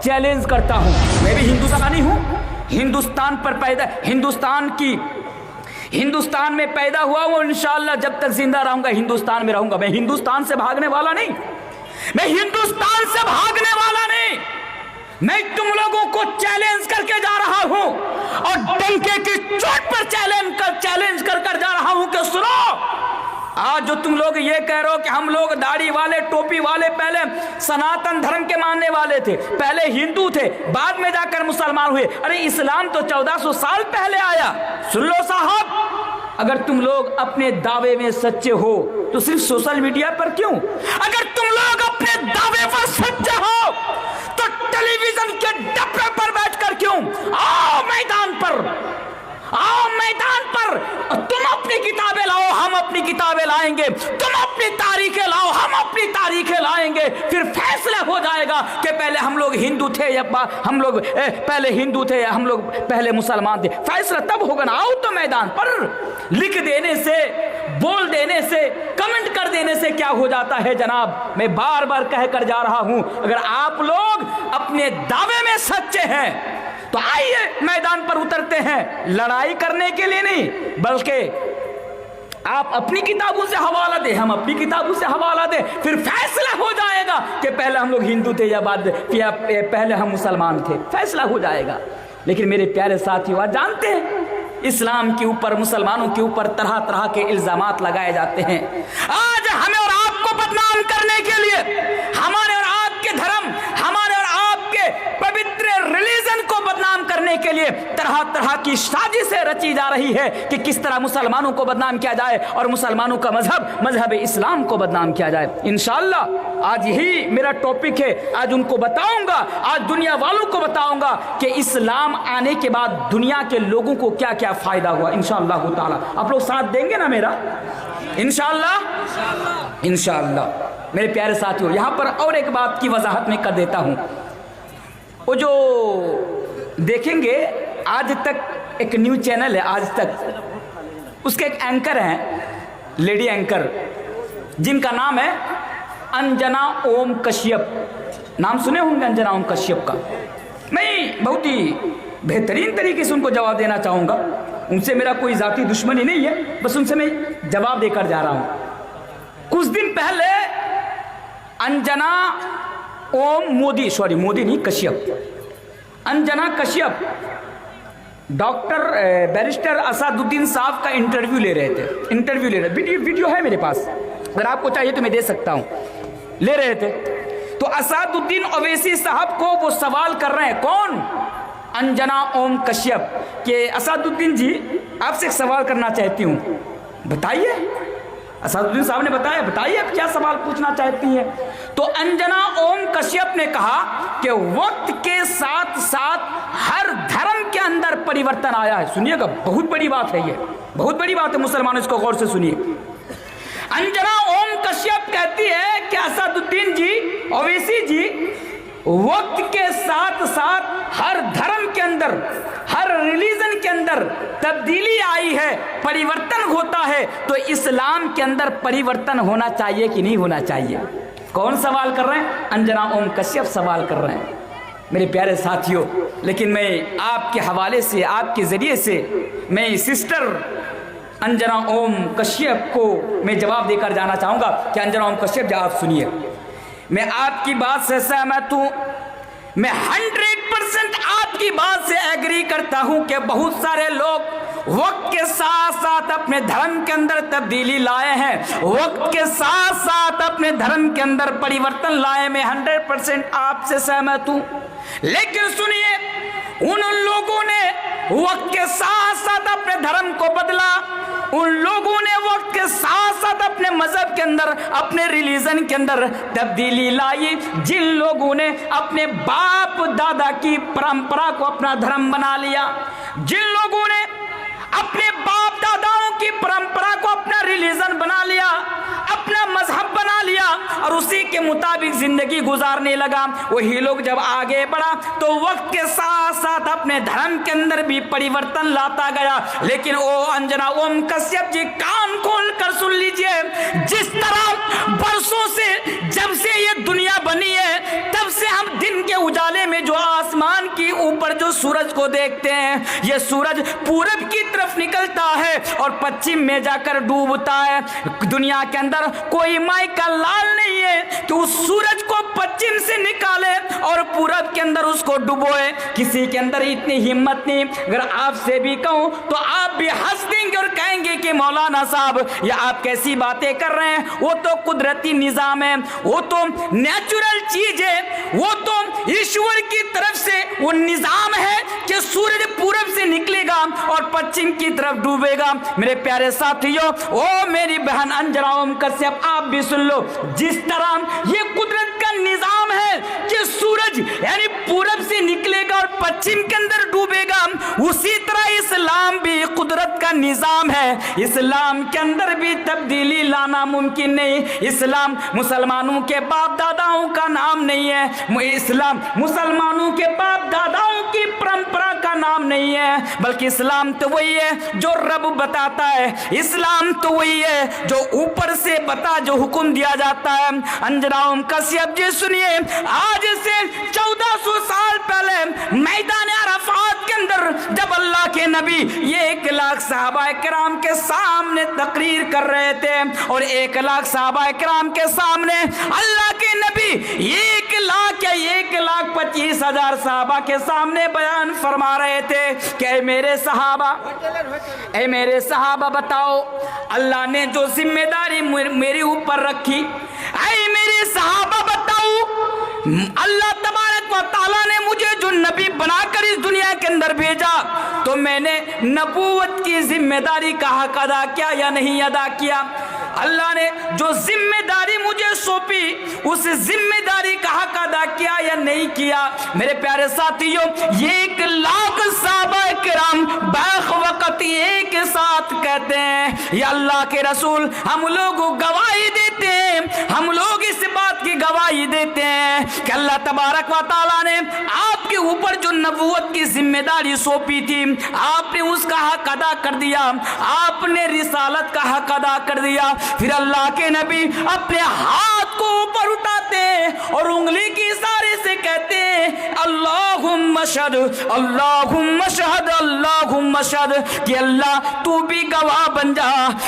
Challenge करता हूं, मैं भी हिंदुस्तानी हूं, हिंदुस्तान पर पैदा, हिंदुस्तान में पैदा हुआ हूं, इंशाअल्लाह जब तक जिंदा रहूंगा हिंदुस्तान में रहूंगा। मैं हिंदुस्तान से भागने वाला नहीं, मैं हिंदुस्तान से भागने वाला नहीं, मैं तुम लोगों को चैलेंज करके जा रहा हूं और डंके की चोट पर चैलेंज कर जा रहा हूं कि सुनो, आज जो तुम लोग ये कह रहे हो कि हम लोग दाढ़ी वाले टोपी वाले पहले सनातन धर्म के मानने वाले थे, पहले हिंदू थे, बाद में जाकर मुसलमान हुए। अरे इस्लाम तो 1400 साल पहले आया। सुन लो साहब, अगर तुम लोग अपने दावे में सच्चे हो तो सिर्फ सोशल मीडिया पर क्यों? अगर तुम लोग अपने दावे पर सच्चे हो तो टेलीविजन के डब्बे पर बैठकर क्यों? आओ मैदान पर, आओ मैदान पर, तुम अपनी किताबें लाओ, हम अपनी किताबें लाएंगे, तुम अपनी तारीखें लाओ, हम अपनी तारीखें लाएंगे, फिर फैसला हो जाएगा कि पहले हम लोग हिंदू थे या हम लोग पहले हिंदू थे या हम लोग पहले मुसलमान थे। फैसला तब होगा ना। आओ तो मैदान पर। लिख देने से, बोल देने से, कमेंट कर देने से क्या हो जाता है जनाब? मैं बार बार कह कर जा रहा हूं, अगर आप लोग अपने दावे में सच्चे हैं तो आइए मैदान पर उतरते हैं, लड़ाई करने के लिए नहीं, बल्कि आप अपनी किताबों से हवाला दे, हम अपनी किताबों से हवाला दे, फिर फैसला हो जाएगा कि पहले हम लोग हिंदू थे या बाद या पहले हम मुसलमान थे। फैसला हो जाएगा। लेकिन मेरे प्यारे साथियों, आप जानते हैं इस्लाम के ऊपर, मुसलमानों के ऊपर तरह तरह के इल्जामात लगाए जाते हैं। आज हमें और आपको बदनाम करने के लिए, हमारे और आपके धर्म, हमारे और आपके पवित्र रिलीजन को बदनाम करने के लिए तरह तरह की साजिशें रची जा रही है कि किस तरह मुसलमानों को बदनाम किया जाए और मुसलमानों का मजहब इस्लाम को बदनाम किया जाए। इंशाअल्लाह आज यही मेरा टॉपिक है। आज उनको बताऊंगा, आज दुनिया वालों को बताऊंगा कि इस्लाम आने के बाद दुनिया के लोगों को क्या क्या फायदा हुआ। इंशाअल्लाह ताला आप लोग साथ देंगे ना मेरा? इंशाअल्लाह, इंशाअल्लाह। मेरे प्यारे साथियों, यहां पर और एक बात की वजाहत मैं कर देता हूं। वो जो देखेंगे, आज तक एक न्यूज चैनल है आज तक, उसके एक एंकर हैं, लेडी एंकर, जिनका नाम है अंजना ओम कश्यप। नाम सुने होंगे अंजना ओम कश्यप का। मैं बहुत ही बेहतरीन तरीके से उनको जवाब देना चाहूँगा। उनसे मेरा कोई जाती दुश्मनी नहीं है, बस उनसे मैं जवाब देकर जा रहा हूँ। कुछ दिन पहले अंजना ओम मोदी नहीं, कश्यप, अंजना कश्यप डॉक्टर बैरिस्टर असादुद्दीन साहब का इंटरव्यू ले रहे थे। वीडियो है मेरे पास, अगर आपको चाहिए तो मैं दे सकता हूँ। ले रहे थे तो असादुद्दीन ओवैसी साहब को वो सवाल कर रहे हैं, कौन? अंजना ओम कश्यप, के असादुद्दीन जी आपसे एक सवाल करना चाहती हूँ, बताइए। असादुद्दीन साहब ने बताइए आप क्या सवाल पूछना चाहती हैं। तो अंजना ओम कश्यप ने कहा कि वक्त के साथ साथ हर धर्म के अंदर परिवर्तन आया है। सुनिएगा, बहुत बड़ी बात है, ये बहुत बड़ी बात है, मुसलमानों इसको गौर से सुनिए। अंजना ओम कश्यप कहती है कि असादुद्दीन जी, ओवैसी जी, वक्त के साथ साथ हर धर्म के अंदर, हर रिलीजन के अंदर तब्दीली आई है, परिवर्तन होता है, तो इस्लाम के अंदर परिवर्तन होना चाहिए कि नहीं होना चाहिए? कौन सवाल कर रहे हैं? अंजना ओम कश्यप सवाल कर रहे हैं मेरे प्यारे साथियों। लेकिन मैं आपके हवाले से, आपके जरिए से मैं सिस्टर अंजना ओम कश्यप को मैं जवाब देकर जाना चाहूँगा कि अंजना ओम कश्यप जी आप सुनिए, मैं आपकी बात से सहमत हूँ, मैं 100% आपकी बात से एग्री करता हूँ कि बहुत सारे लोग वक्त के साथ साथ अपने धर्म के अंदर तब्दीली लाए हैं, वक्त के साथ साथ अपने धर्म के अंदर परिवर्तन लाए। मैं 100% आपसे सहमत हूँ। लेकिन सुनिए, उन लोगों ने वक्त के साथ साथ अपने धर्म को बदला, उन लोगों ने वक्त के साथ साथ अपने मजहब के अंदर, अपने रिलीजन के अंदर तब्दीली लाई। जिन लोगों ने अपने बाप दादा की परंपरा को अपना धर्म बना लिया, जिन लोगों ने अपने बाप दादाओं की परंपरा को अपना रिलीजन बना लिया, अपना मजहब बना लिया और उसी के मुताबिक जिंदगी गुजारने लगा। वही लोग जब आगे बढ़ा तो वक्त के साथ साथ अपने धर्म के अंदर भी परिवर्तन लाता गया। लेकिन ओ अंजना ओम कश्यप जी, कान खोल कर सुन लीजिए, जिस तरह बरसों से जब से ये दुनिया बनी है तब से हम दिन के उजाले में जो आसमान की ऊपर जो सूरज को देखते हैं, ये सूरज पूरब की तरफ निकलता है और पश्चिम में जाकर डूबता है। दुनिया के अंदर कोई माई का लाल नहीं है कि उस सूरज को पश्चिम से निकाले और पूरब के अंदर उसको डुबोए। किसी के अंदर इतनी हिम्मत नहीं। अगर आपसे भी कहूं तो आप भी हंस देंगे और कहेंगे कि मौलाना साहब ये आप कैसी बातें कर रहे हैं, वो तो कुदरती निजाम है, वो तो नेचुरल चीज है, वो तो ईश्वर की तरफ से वो निजाम है कि सूरज पूरब से निकलेगा और पश्चिम की तरफ डूबेगा। मेरे प्यारे साथियों, ओ मेरी बहन अंजना ओम कश्यप, आप भी सुन लो, जिस तरह ये कुदरत का निजाम है कि सूरज यानी पूरब से निकलेगा और पश्चिम के अंदर डूबेगा, उसी तरह इस्लाम भी कुदरत का निजाम है। इस्लाम के अंदर भी तब्दीली लाना मुमकिन नहीं। इस्लाम मुसलमानों के बाप दादाओं का नाम नहीं है, इस्लाम मुसलमानों के बाप दादाओं की परंपरा का नाम नहीं है, बल्कि इस्लाम तो वही है जो रब बताता है। इस्लाम तो वही है जो ऊपर से जो हुक्म दिया जाता है। अंजना ओम कश्यप जी सुनिए, आज से 1400 साल पहले मैदान अरफात के अंदर जब अल्लाह के नबी 1 लाख सहाबा किराम के सामने तकरीर कर रहे थे और 1 लाख सहाबा किराम के सामने अल्लाह के नबी 1 लाख या 1,25,000 सहाबा के सामने बयान फरमा रहे थे कि ऐ मेरे सहाबा बताओ, अल्लाह ने जो जिम्मेदारी मेरे ऊपर रखी, ऐ मेरे सहाबा बताओ, अल्लाह तबारक व तआला ने मुझे जो नबी बनाकर इस दुनिया के अंदर भेजा तो मैंने नबूवत की जिम्मेदारी का हक अदा किया या नहीं अदा किया? अल्लाह ने जो जिम्मेदारी मुझे सौंपी उस जिम्मेदारी का हक अदा किया या नहीं किया? मेरे प्यारे साथियों, 1 लाख सहाबा किराम बैख वक्त एक साथ कहते हैं, या अल्लाह के रसूल, हम लोग गवाही देते हैं, हम लोग इस बात की गवाही देते हैं कि अल्लाह तबारक व तआला ने आपके ऊपर जो नबूवत की जिम्मेदारी सौंपी थी आपने उसका हक अदा कर दिया, आपने रिसालत का हक अदा कर दिया। फिर अल्लाह के नबी अपने हाथ को ऊपर उठाते और उंगली के इशारे से कहते हैं, अल्लाहुम्मा शहद, अल्लाहुम्मा शहद, अल्लाहुम्मा शहद, कि अल्लाह तू भी गवाह बन जा,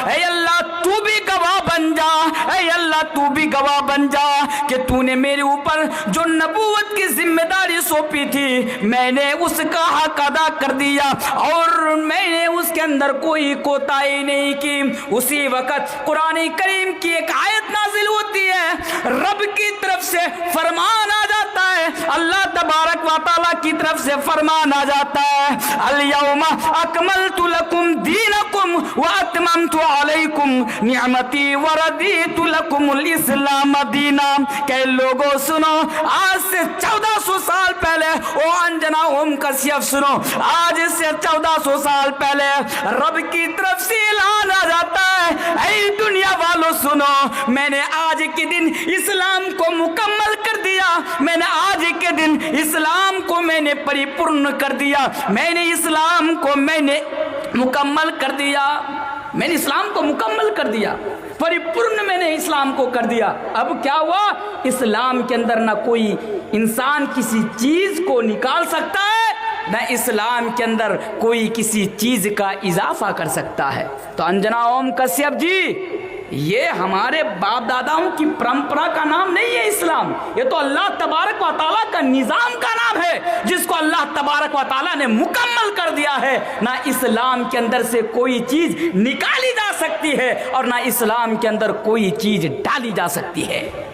ऐ अल्लाह तू भी गवाह बन जा, ऐ अल्लाह तू भी गवाह बन जा कि तूने मेरे ऊपर जो नबूवत की जिम्मेदारी सौंपी थी मैंने उसका हक अदा कर दिया और मैंने उसके अंदर कोई कोताही नहीं की। उसी वक्त कुरान करीम की एक आयत नाजिल होती है, रब की तरफ से फरमान आ जाता है, अल्लाह तबारक व तआला की तरफ से फरमान आ जाता है, अल यौमा अकमलतु लकुम दीनकुम व अतममतु अलैकुम निअमती व रदीतु लकुमुल इस्लाम दीना। के लोगों सुनो, आज से 1400 साल पहले, ओ अंजना ओम कश्यप सुनो, आज से 1400 साल पहले रब की तरफ से ऐलान आ जाता है, ऐ दुनिया वालों सुनो, मैंने आज के दिन इस्लाम को मुकम्मल कर दिया, मैंने आज के दिन इस्लाम को मैंने परिपूर्ण कर दिया, मैंने इस्लाम को मैंने मुकम्मल कर दिया, मैंने इस्लाम को मुकम्मल कर दिया, परिपूर्ण मैंने इस्लाम को कर दिया। अब क्या हुआ? इस्लाम के अंदर ना कोई इंसान किसी चीज को निकाल सकता है, ना इस्लाम के अंदर कोई किसी चीज का इजाफा कर सकता है। तो अंजना ओम कश्यप जी, ये हमारे बाप दादाओं की परंपरा का नाम नहीं है इस्लाम, ये तो अल्लाह तबारक व तआला का निजाम का नाम है जिसको अल्लाह तबारक व तआला ने मुकम्मल कर दिया है। ना इस्लाम के अंदर से कोई चीज निकाली जा सकती है और ना इस्लाम के अंदर कोई चीज डाली जा सकती है।